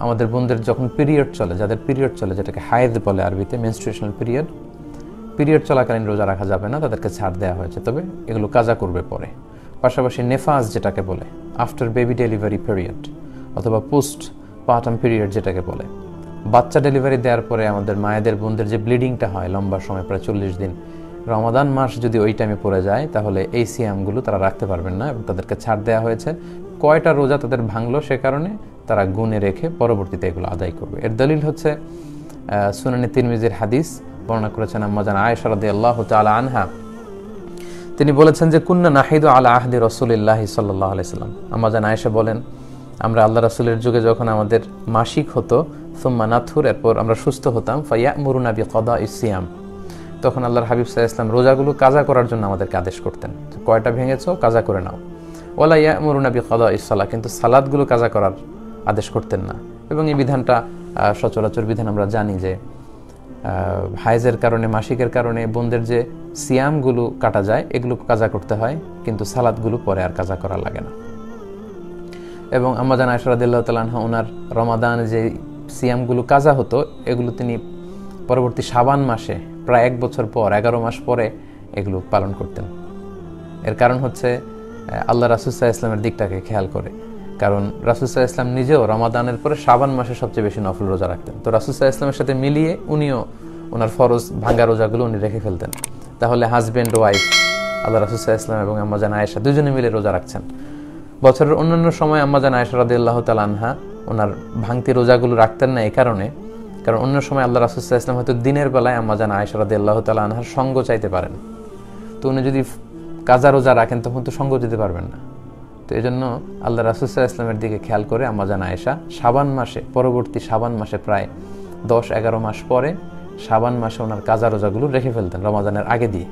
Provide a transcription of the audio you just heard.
আমাদের বোনদের যখন পিরিয়ড চলে, যাদের পিরিয়ড চলে, যেটাকে হায়েদ বলে আরবিতে, মেনস্ট্রুয়েশনাল পিরিয়ড চলাকালীন রোজা রাখা যাবে না, তাদেরকে ছাড় দেওয়া হয়েছে, তবে এগুলো কাজা করবে পরে। পাশাপাশি নেফাজ যেটাকে বলে, আফটার বেবি ডেলিভারি পিরিয়ড অথবা পোস্ট পার্টাম পিরিয়ড যেটাকে বলে, বাচ্চা ডেলিভারি দেওয়ার পরে আমাদের মায়েদের বোনদের যে ব্লিডিংটা হয় লম্বা সময়, প্রায় 40 দিন, রমাদান মাস যদি ওই টাইমে পড়ে যায় তাহলে এই সিয়ামগুলো তারা রাখতে পারবেন না এবং তাদেরকে ছাড় দেওয়া হয়েছে। কয়টা রোজা তাদের ভাঙলো সে কারণে তারা গুণে রেখে পরবর্তীতে এগুলো আদায় করবে। এর দলিল হচ্ছে সুনানে তিরমিজির হাদিস, বর্ণনা করেছেন আম্মা জান আয়েশা রাদিয়াল্লাহু তাআলা আনহা। তিনি বলেছেন যে কুন্না নাহিদু আলা আহদি রাসূলিল্লাহি সাল্লাল্লাহু আলাইহি সাল্লাম। আম্মা জান আয়েশা বলেন, আমরা আল্লাহ রাসূলের যুগে যখন আমাদের মাসিক হতো, সুম্মা নাথুর, এরপর আমরা সুস্থ হতাম, ফায়ামুরুনা বিকাদাইস সিয়াম, তখন আল্লাহর হাবিব সাল্লাল্লাহু আলাইহি ওয়াসাল্লাম রোজাগুলো কাজা করার জন্য আমাদেরকে আদেশ করতেন, কয়টা ভেঙেছো কাজা করে নাও। ওয়ালা ইয়ামুরুনা বিকাদাইস সালাহ, কিন্তু সালাতগুলো কাজা করার আদেশ করতেন না। এবং এই বিধানটা সচরাচর বিধান আমরা জানি যে হায়েজের কারণে, মাসিকের কারণে বোনদের যে সিয়ামগুলো কাটা যায় এগুলো কাজা করতে হয়, কিন্তু সালাতগুলো পরে আর কাজা করা লাগে না। এবং আম্মা জান আয়েশা রাদিয়াল্লাহু তাআলা আনহা ওনার রমাদানে যে সিয়ামগুলো কাজা হতো এগুলো তিনি পরবর্তী শাবান মাসে প্রায় 1 বছর পর, 11 মাস পরে এগুলো পালন করতেন। এর কারণ হচ্ছে আল্লাহ রাসূল সাল্লাল্লাহু আলাইহি ওয়াসাল্লামের দিকটাকে খেয়াল করে, কারণ রাসূল সাল্লাল্লাহু আলাইহি ওয়াসাল্লাম নিজেও রমাদানের পরে শাবান মাসে সবচেয়ে বেশি নফল রোজা রাখতেন। তো রাসূল সাল্লাল্লাহু আলাইহি ওয়াসাল্লামের সাথে মিলিয়ে উনিও ওনার ফরজ ভাঙ্গা রোজাগুলো উনি রেখে ফেলতেন। তাহলে হাজব্যান্ড ওয়াইফ আল্লাহ রাসূল সাল্লাল্লাহু আলাইহি ওয়াসাল্লাম এবং আম্মা জান আয়েশা দুজনে মিলে রোজা রাখছেন। বছরের অন্যান্য সময় আম্মা জান আয়েশা রাদিয়াল্লাহু তাআলা আনহা ওনার ভাঙতি রোজাগুলো রাখতেন না, এই কারণে, কারণ অন্য সময় আল্লাহ রাসূল সাল্লাল্লাহু আলাইহি ওয়াসাল্লাম হয়তো দিনের বেলায় আম্মা জান আয়েশা রাদিয়াল্লাহু তাআলা আনহার সঙ্গ চাইতে পারেন, তো উনি যদি কাজা রোজা রাখেন তখন তো সঙ্গ দিতে পারবেন না। তো এই জন্য আল্লাহ রাসূল সাল্লাল্লাহু আলাইহি ওয়াসাল্লামের দিকে খেয়াল করে আম্মা জান আয়েশা শাবান মাসে, পরবর্তী শাবান মাসে প্রায় 10-11 মাস পরে শাবান মাসে ওনার কাজা রোজাগুলো রেখে ফেলতেন রমাদানের আগে দিয়ে।